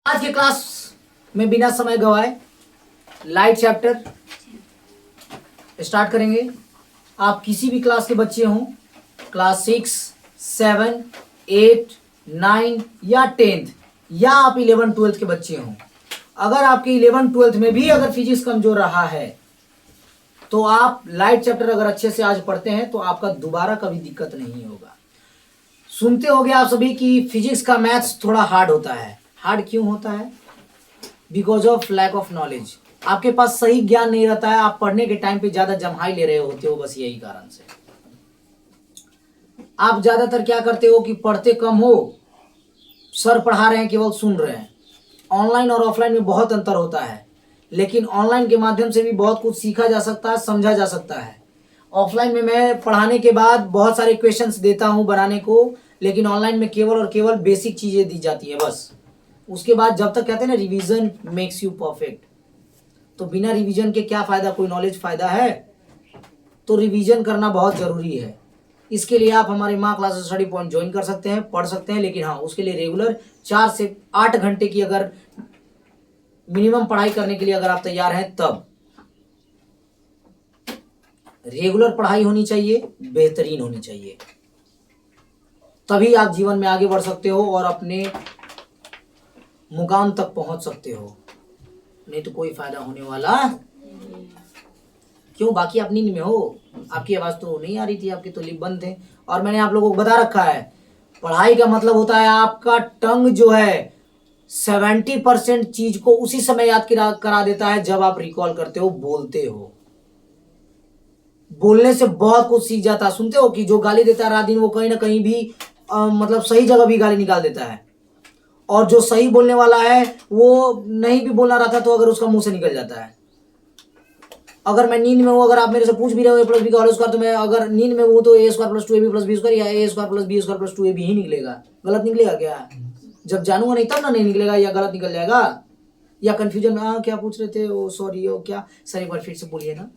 आज के क्लास में बिना समय गवाए लाइट चैप्टर स्टार्ट करेंगे। आप किसी भी क्लास के बच्चे हों, क्लास 6, 7, 8, 9 या 10th, या आप 11, 12th के बच्चे हों, अगर आपके 11, 12th में भी अगर फिजिक्स कमजोर रहा है तो आप लाइट चैप्टर अगर अच्छे से आज पढ़ते हैं तो आपका दोबारा कभी दिक्कत नहीं होगा। सुनते होंगे आप सभी कि फिजिक्स का मैथ्स थोड़ा हार्ड होता है। हार्ड क्यों होता है? Because of lack of knowledge. आपके पास सही ज्ञान नहीं रहता है, आप पढ़ने के टाइम पे ज्यादा जम्हाई ले रहे होते हो, बस यही कारण से। आप ज्यादातर क्या करते हो कि पढ़ते कम हो, सर पढ़ा रहे हैं केवल सुन रहे हैं। ऑनलाइन और ऑफलाइन में बहुत अंतर होता है, लेकिन ऑनलाइन के माध्यम से भी बहुत कुछ सीखा जा सकता है, समझा जा सकता है। ऑफलाइन में मैं पढ़ाने के बाद बहुत सारे क्वेश्चंस देता हूं बनाने को, लेकिन ऑनलाइन में केवल और केवल बेसिक चीजें दी जाती है बस। उसके बाद जब तक कहते हैं ना रिवीजन मेक्स यू परफेक्ट, तो बिना रिवीजन के क्या फायदा, कोई नॉलेज फायदा है? तो रिवीजन करना बहुत जरूरी है। इसके लिए आप हमारे माँ क्लास स्टडी पॉइंट ज्वाइन कर सकते हैं, पढ़ सकते हैं, लेकिन हाँ उसके लिए रेगुलर 4 से 8 घंटे की अगर मिनिमम पढ़ाई करने के लिए अगर आप तैयार हैं, तब रेगुलर पढ़ाई होनी चाहिए, बेहतरीन होनी चाहिए, तभी आप जीवन में आगे बढ़ सकते हो और अपने मुकाम तक पहुंच सकते हो। नहीं तो कोई फायदा होने वाला क्यों? बाकी आप नींद में हो, आपकी आवाज तो नहीं आ रही थी, आपके तो लिप बंद थे। और मैंने आप लोगों को बता रखा है, पढ़ाई का मतलब होता है आपका टंग जो है 70% चीज को उसी समय याद करा देता है जब आप रिकॉल करते हो, बोलते हो। बोलने से बहुत कुछ सीख जाता है। सुनते हो कि जो गाली देता है रात दिन, वो कहीं ना कहीं भी मतलब सही जगह भी गाली निकाल देता है, और जो सही बोलने वाला है वो नहीं भी बोलना रहता तो अगर उसका मुंह से निकल जाता है। अगर मैं नींद में हूं, अगर आप मेरे से पूछ भी रहे हो a + b का होल स्क्वायर, तो मैं अगर नींद में हूं तो a² + 2ab + b² या a² + b² + 2ab ही निकलेगा। गलत निकलेगा क्या? जब जानूंगा नहीं तब ना नहीं निकलेगा, या गलत निकल जाएगा, या कंफ्यूजन में क्या पूछ रहे थे, ओ सॉरी, ओ क्या, सर एक बार फिर से बोलिए ना।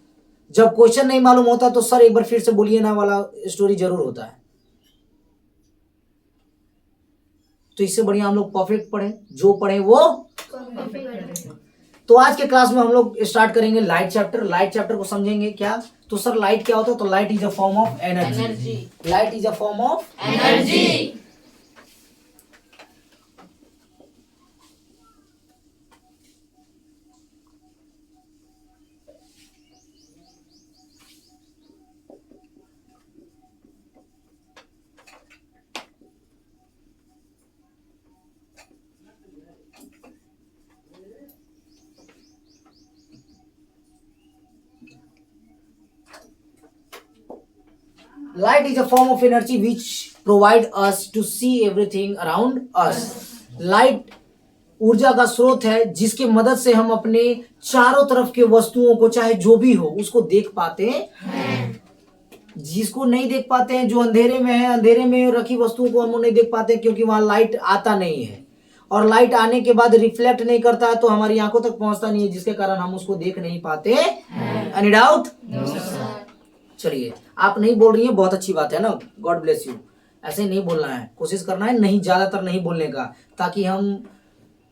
जब क्वेश्चन नहीं मालूम होता तो सर एक बार फिर से बोलिए ना वाला स्टोरी जरूर होता है। तो इससे बढ़िया हम लोग परफेक्ट पढ़ें, जो पढ़ें वो तो आज के क्लास में हम लोग स्टार्ट करेंगे लाइट चैप्टर। लाइट चैप्टर को समझेंगे क्या? तो सर लाइट क्या होता है? तो light is a form of energy. Light is a form of energy. Light is a form of energy which provide us to see everything around us. Light ऊर्जा का स्रोत है जिसकी मदद से हम अपने चारों तरफ के वस्तुओं को, चाहे जो भी हो, उसको देख पाते हैं। जिसको नहीं देख पाते हैं, जो अंधेरे में है, अंधेरे में रखी वस्तुओं को हम नहीं देख पाते क्योंकि वहां लाइट आता नहीं है, और लाइट आने के बाद रिफ्लेक्ट नहीं करता है तो हमारी आंखों तक पहुंचता नहीं है, जिसके कारण हम उसको देख नहीं पाते। Any doubt? चलिए, आप नहीं बोल रही हैं, बहुत अच्छी बात है ना, गॉड ब्लेस यू। ऐसे नहीं बोलना है, कोशिश करना है नहीं, ज्यादातर नहीं बोलने का, ताकि हम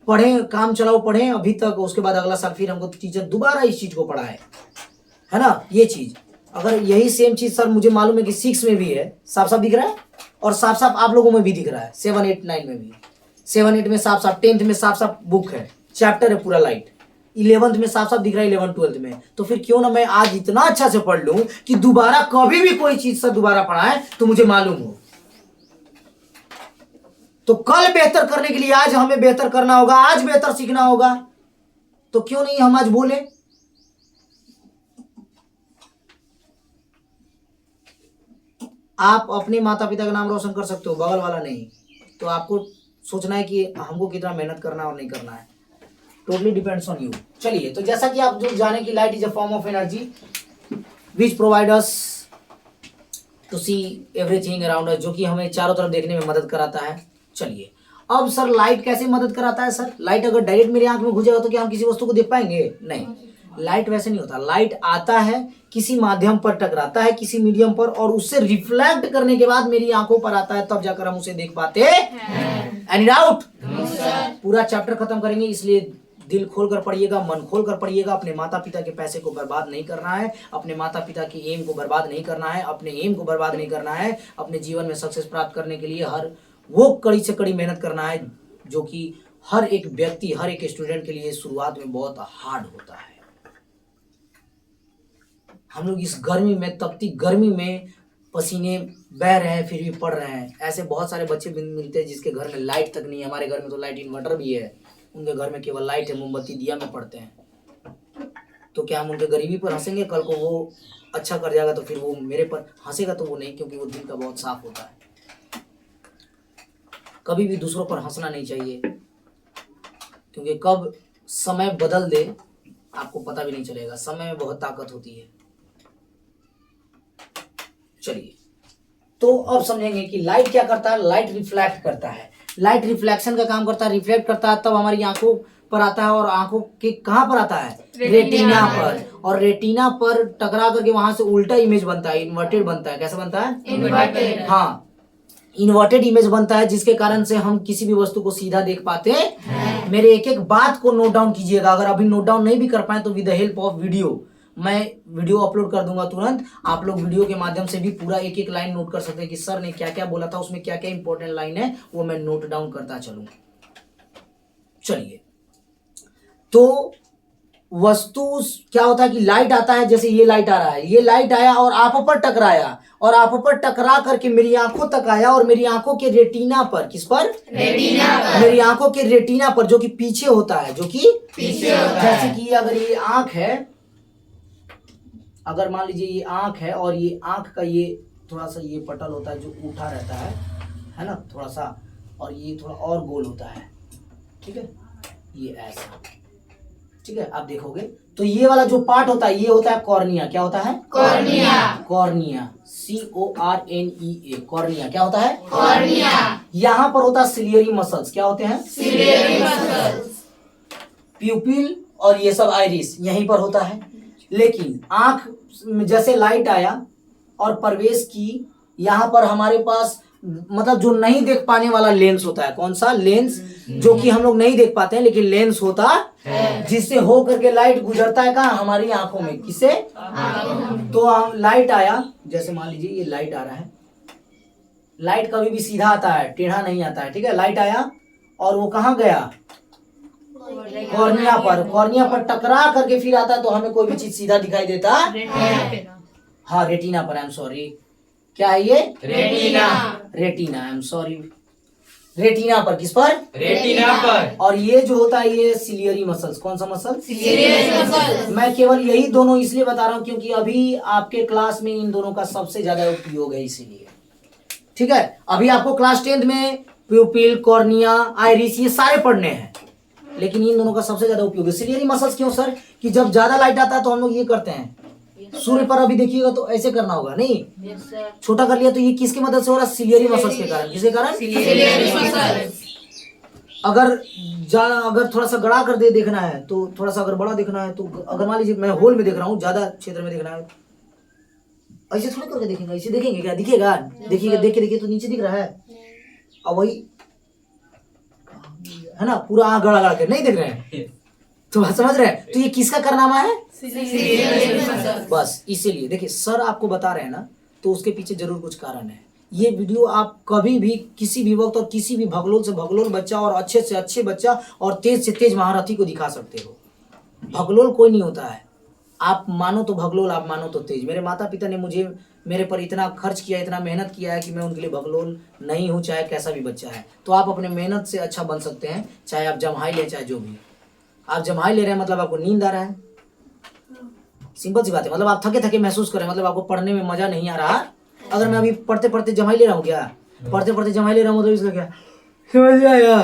पढ़ें, काम चलाओ पढ़ें अभी तक, उसके बाद अगला साल फिर हमको टीचर दोबारा इस चीज को पढ़ाए, है ना। ये चीज अगर यही सेम चीज सर मुझे मालूम है कि 6 में भी है, साफ साफ दिख रहा है, और साफ साफ आप लोगों में भी दिख रहा है, 7, 8, 9 में भी, 7, 8 में साफ साफ, 10th में साफ साफ बुक है, चैप्टर है पूरा लाइट, 11th में साफ साफ दिख रहा है, 11, 12th में। तो फिर क्यों ना मैं आज इतना अच्छा से पढ़ लूं कि दोबारा कभी भी कोई चीज से दोबारा पढ़ाए तो मुझे मालूम हो। तो कल बेहतर करने के लिए आज हमें बेहतर करना होगा, आज बेहतर सीखना होगा, तो क्यों नहीं हम आज बोले। आप अपने माता पिता का नाम रोशन कर सकते हो, बगल वाला नहीं। तो आपको सोचना है कि हमको कितना मेहनत करना और नहीं करना है, टोटली डिपेंड्स ऑन यू। चलिए, तो जैसा कि आप जो जाने की light is a form of energy which provide us to see everything around us, जो कि हमें चारों तरफ देखने में मदद कराता है। चलिए, अब सर लाइट कैसे मदद कराता है? सर लाइट अगर डायरेक्ट मेरी आंख में घुस जाएगा तो क्या हम किसी वस्तु को देख पाएंगे? नहीं, लाइट वैसे नहीं होता। लाइट आता है, किसी माध्यम पर टकराता है, किसी मीडियम पर, और उससे रिफ्लेक्ट करने के बाद मेरी आंखों पर आता है, तब जाकर हम उसे देख पाते हैं। Any doubt? पूरा चैप्टर खत्म करेंगे, इसलिए दिल खोल कर पढ़िएगा, मन खोल कर पढ़िएगा। अपने माता पिता के पैसे को बर्बाद नहीं करना है, अपने माता पिता की एम को बर्बाद नहीं करना है, अपने एम को बर्बाद नहीं करना है। अपने जीवन में सक्सेस प्राप्त करने के लिए हर वो कड़ी से कड़ी मेहनत करना है जो कि हर एक व्यक्ति, हर एक स्टूडेंट के लिए शुरुआत में बहुत हार्ड होता है। हम लोग इस गर्मी में, तपती गर्मी में पसीने बह रहे हैं, फिर भी पढ़ रहे हैं। ऐसे बहुत सारे बच्चे मिलते हैं जिसके घर में लाइट तक नहीं है। हमारे घर में तो लाइट इन्वर्टर भी है, उनके घर में केवल लाइट है, मोमबत्ती दिया में पढ़ते हैं। तो क्या हम उनके गरीबी पर हंसेंगे? कल को वो अच्छा कर जाएगा तो फिर वो मेरे पर हंसेगा तो वो नहीं, क्योंकि वो दिल का बहुत साफ होता है। कभी भी दूसरों पर हंसना नहीं चाहिए, क्योंकि कब समय बदल दे आपको पता भी नहीं चलेगा। समय में बहुत ताकत होती है। चलिए, तो अब समझेंगे कि लाइट क्या करता है। लाइट रिफ्लेक्ट करता है, लाइट रिफ्लेक्शन का काम करता है, रिफ्लेक्ट करता है, तब हमारी आंखों पर आता है। और आंखों के कहाँ पर आता है? रेटिना पर। और रेटिना पर टकरा करके वहां से उल्टा इमेज बनता है, इन्वर्टेड बनता है। कैसे बनता है? इन्वर्टेड। हाँ, इन्वर्टेड इमेज बनता है, जिसके कारण से हम किसी भी वस्तु को सीधा देख पाते हैं। मेरे एक एक बात को नोट डाउन कीजिएगा। अगर अभी नोट डाउन नहीं भी कर पाए तो with the help of video, मैं वीडियो अपलोड कर दूंगा तुरंत। आप लोग वीडियो के माध्यम से भी पूरा एक एक लाइन नोट कर सकते हैं कि सर ने क्या क्या बोला था, उसमें क्या क्या इंपॉर्टेंट लाइन है, वो मैं नोट डाउन करता चलूं। चलिए, तो वस्तु क्या होता है कि लाइट आता है, जैसे ये लाइट आ रहा है, ये लाइट आया और आप पर टकराया, और आप पर टकरा करके मेरी आंखों तक आया, और मेरी आंखों के रेटिना पर, किस पर? रेटिना पर। मेरी आंखों के रेटिना पर, जो कि पीछे होता है, जो कि पीछे होता है। जैसे कि अगर ये आंख है, अगर मान लीजिए ये आंख है, और ये आंख का ये थोड़ा सा ये पटल होता है जो उठा रहता है ना, थोड़ा सा, और ये थोड़ा और गोल होता है, ठीक है, ये ऐसा, ठीक है। आप देखोगे तो ये वाला जो पार्ट होता है, ये होता है कॉर्निया। क्या होता है? कॉर्निया। Cornea, CORNEA, cornea. क्या होता है? कॉर्निया। यहाँ पर होता है सिलियरी मसल्स। क्या होते हैं? Ciliary muscles. प्यूपिल और ये सब आइरिस यहीं पर होता है। लेकिन आंख में जैसे लाइट आया और प्रवेश की, यहाँ पर हमारे पास मतलब जो नहीं देख पाने वाला लेंस होता है। कौन सा? लेंस, जो कि हम लोग नहीं देख पाते हैं, लेकिन लेंस होता है, जिससे हो करके लाइट गुजरता है कहाँ? हमारी आंखों में। किसे? तो हम लाइट आया, जैसे मान लीजिए ये लाइट आ रहा है, लाइट कभी भी सीधा आता है, टेढ़ा नहीं आता है, ठीक है। लाइट आया और वो कहाँ गया? कॉर्निया पर। कॉर्निया पर टकरा करके फिर आता है, तो हमें कोई भी चीज सीधा दिखाई देता है। हाँ, रेटिना पर। आई एम सॉरी, क्या है ये? Retina. Retina, I am sorry, retina पर। किस पर? रेटिना पर। और ये जो होता है ये सिलियरी मसल्स। कौन सा मसल? Ciliary muscles. मैं केवल यही दोनों इसलिए बता रहा हूँ क्योंकि अभी आपके क्लास में इन दोनों का सबसे ज्यादा उपयोग है, इसीलिए, ठीक है। अभी आपको क्लास 10th में प्यूपिल, कॉर्निया, आइरिस ये सारे पढ़ने हैं, लेकिन इन दोनों का सबसे ज्यादा उपयोग है सिलियरी मसल्स। क्यों सर? कि जब ज्यादा लाइट आता है तो हम लोग ये करते हैं, सूर्य पर अभी देखिएगा तो ऐसे करना होगा, नहीं छोटा कर लिया, तो ये किसकी मदद से हो रहा है? सिलियरी मसल्स के कारण। किसके कारण? Ciliary muscles. अगर थोड़ा सा गड़ा कर दे देखना है, तो थोड़ा सा अगर बड़ा देखना है, तो अगर मान लीजिए मैं होल में देख रहा हूँ, ज्यादा क्षेत्र में देखना है, ऐसे थोड़ा करके देखेंगे, ऐसे देखेंगे क्या? दिखेगा? देखिएगा, देखिए तो नीचे दिख रहा है, अब वही है ना, पूरा आँख गड़ा गड़ा के नहीं देख रहे हैं, तो समझ रहे हैं? तो ये किसका कारनामा है? बस इसीलिए देखिए, सर आपको बता रहे हैं ना, तो उसके पीछे जरूर कुछ कारण है। ये वीडियो आप कभी भी किसी भी वक्त और किसी भी भगलोल से भगलोल बच्चा और अच्छे से अच्छे बच्चा और तेज से तेज महारथी को दिखा सकते हो। भगलोल कोई नहीं होता है, आप मानो तो भगलोल, आप मानो तो तेज। मेरे माता पिता ने मुझे मेरे पर इतना खर्च किया, इतना मेहनत किया है कि मैं उनके लिए भगलोल नहीं हूँ, चाहे कैसा भी बच्चा है। तो आप अपने मेहनत से अच्छा बन सकते हैं, चाहे आप जम्हाई ले, चाहे जो भी। आप जम्हाई ले रहे हैं मतलब आपको नींद आ रहा है, सिंपल सी बात है। मतलब आप थके थके महसूस कर रहे हैं, मतलब आपको पढ़ने में मजा नहीं आ रहा। अगर मैं अभी पढ़ते पढ़ते जमाई ले रहा हूँ, क्या पढ़ते पढ़ते जमाई ले रहा हूँ, तो इसका क्या समझ आया?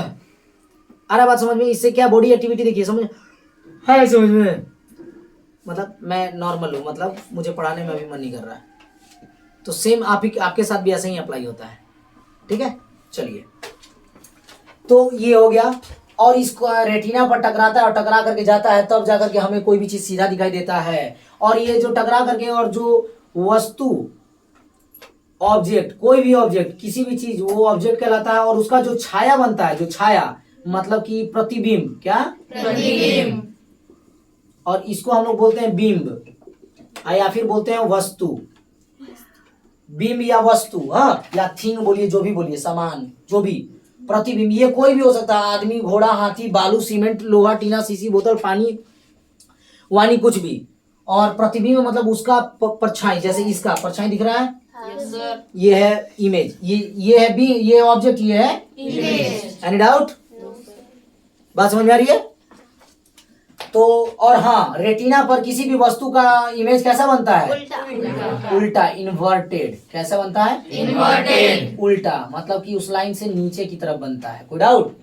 अरे बात समझ में, इससे क्या बॉडी एक्टिविटी देखिए, समझ है समझ में? मतलब मैं नॉर्मल हूँ, मतलब मुझे पढ़ाने में अभी मन नहीं कर रहा है, तो सेम आपके साथ भी ऐसा ही अप्लाई होता है, ठीक है। चलिए, तो ये हो गया, और इसको रेटिना पर टकराता है और टकरा करके जाता है, तब जाकर के हमें कोई भी चीज सीधा दिखाई देता है। और ये जो टकरा करके, और जो वस्तु, ऑब्जेक्ट, कोई भी ऑब्जेक्ट, किसी भी चीज, वो ऑब्जेक्ट कहलाता है। और उसका जो छाया बनता है, जो छाया मतलब कि प्रतिबिंब, क्या? प्रतिबिंब। और इसको हम लोग बोलते हैं बिंब या फिर बोलते हैं वस्तु। बिंब या वस्तु, हाँ, या थिंग बोलिए, जो भी बोलिए, सामान, जो भी। प्रतिबिंब ये कोई भी हो सकता है, आदमी, घोड़ा, हाथी, बालू, सीमेंट, लोहा, टीना, शीशी, बोतल, पानी, वानी, कुछ भी। और प्रतिबिंब मतलब उसका परछाई, जैसे इसका परछाई दिख रहा है, यस सर। ये है इमेज, ये है भी, ये ऑब्जेक्ट, ये है इमेज। Any doubt? बात समझ में आ रही है? तो और हाँ, रेटिना पर किसी भी वस्तु का इमेज कैसा बनता है? उल्टा, इन्वर्टेड। कैसा बनता है? इन्वर्टेड। उल्टा, मतलब कि उस लाइन से नीचे की तरफ बनता है। कोई डाउट?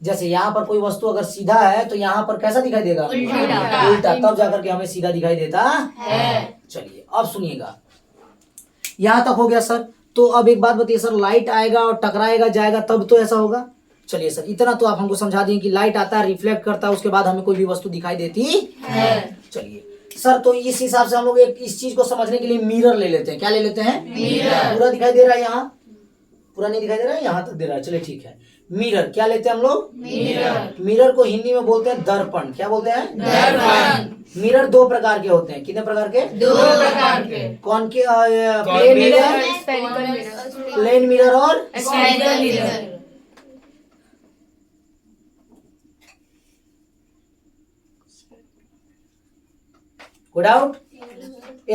जैसे यहाँ पर कोई वस्तु अगर सीधा है तो यहाँ पर कैसा दिखाई देगा? उल्टा, तब जाकर के हमें सीधा दिखाई देता है। चलिए अब सुनिएगा, यहाँ तक हो गया सर। तो अब एक बात बताइए सर, लाइट आएगा और टकराएगा जाएगा तब तो ऐसा होगा। चलिए सर, इतना तो आप हमको समझा दिए कि लाइट आता है, रिफ्लेक्ट करता है, उसके बाद हमें कोई भी वस्तु दिखाई देती है। चलिए सर, तो इस हिसाब से हम लोग एक इस चीज को समझने के लिए मिरर ले लेते हैं। क्या ले लेते हैं? मिरर। पूरा दिखाई दे रहा है यहाँ? पूरा नहीं दिखाई दे रहा है, यहाँ तक दे रहा है। चलिए ठीक है। मिरर क्या लेते हैं हम लोग? मिरर। मिरर को हिंदी में बोलते हैं दर्पण। क्या बोलते हैं? दर्पण। मिरर दो प्रकार के होते हैं। कितने प्रकार के? दो प्रकार के। कौन के? प्लेन मिरर, प्लेन मिरर और spherical mirror. Good out.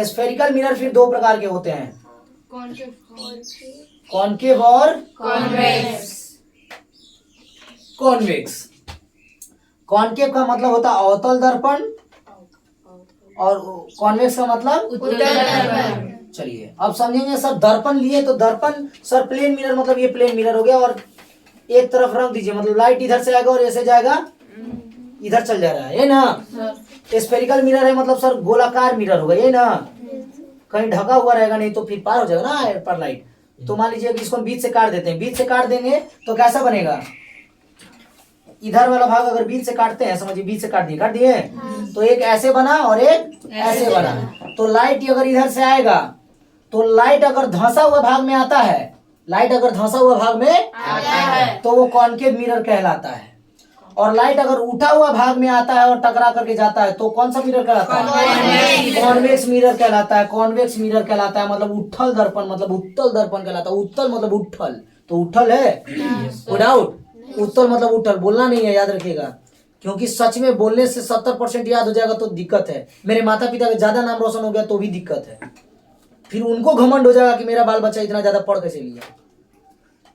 Spherical mirror फिर दो प्रकार के होते हैं, कॉनकेव और कॉन्वेक्स। कॉन्वेक्स। कॉनकेव का मतलब होता है अवतल दर्पण और कॉन्वेक्स का मतलब उत्तल दर्पण। चलिए अब समझेंगे सर। दर्पण लिए तो दर्पण सर प्लेन मिरर, मतलब ये प्लेन मिरर हो गया और एक तरफ रख दीजिए, मतलब लाइट इधर से आएगा और ऐसे जाएगा, इधर चल जा रहा है ना। स्फेरिकल मिरर है मतलब सर गोलाकार मिरर होगा, ये ना, कहीं ढका हुआ रहेगा, नहीं तो फिर पार हो जाएगा ना पर लाइट। तो मान लीजिए कि इसको बीच से काट देते हैं, बीच से काट देंगे तो कैसा बनेगा? इधर वाला भाग अगर बीच से काटते हैं, समझिए बीच से काट दिए तो एक ऐसे बना और एक ऐसे बना। तो लाइट अगर इधर से आएगा तो लाइट अगर धंसा हुआ भाग में आता है, लाइट अगर धंसा हुआ भाग में आता है तो वो कॉनकेव मिरर कहलाता है। और लाइट अगर उठा हुआ भाग में आता है और टकरा करके जाता है तो कौन सा मिरर कहलाता है? कॉन्वेक्स मिरर कहलाता है। कॉन्वेक्स मिरर कहलाता है मतलब उठल दर्पण, मतलब उत्तल दर्पण कहलाता है। उत्तल मतलब उठल, तो उठल है, नो डाउट। उत्तल मतलब उठल, बोलना नहीं है, याद रखिएगा, क्योंकि सच में बोलने से 70% याद हो जाएगा तो दिक्कत है। मेरे माता पिता का ज्यादा नाम रोशन हो गया तो भी दिक्कत है, फिर उनको घमंड हो जाएगा कि मेरा बाल बच्चा इतना ज्यादा पढ़ कैसे लिया।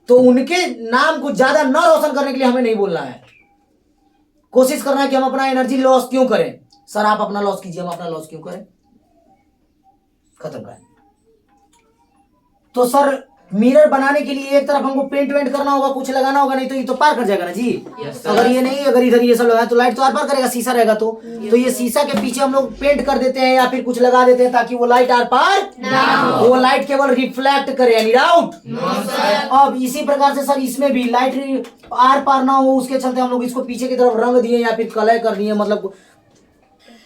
तो उनके नाम को ज्यादा न रोशन करने के लिए हमें नहीं बोलना है, कोशिश करना है कि हम अपना एनर्जी लॉस क्यों करें। सर आप अपना लॉस कीजिए, हम अपना लॉस क्यों करें, खत्म करें। तो सर मिरर बनाने के लिए एक तरफ हमको पेंट वेंट करना होगा, कुछ लगाना होगा, नहीं तो ये तो पार कर जाएगा ना जी। अगर ये नहीं, अगर इधर ये सब लगाया तो लाइट तो आर पार करेगा, शीशा रहेगा तो ये शीशा के पीछे हम लोग पेंट कर देते हैं या फिर कुछ लगा देते हैं ताकि वो लाइट आर पार ना हो, वो लाइट केवल रिफ्लेक्ट करे, यानी डाउट। अब इसी प्रकार से सर इसमें भी लाइट आर पार ना हो, उसके चलते हम लोग इसको पीछे की तरफ रंग दिए या फिर कलर कर दिए, मतलब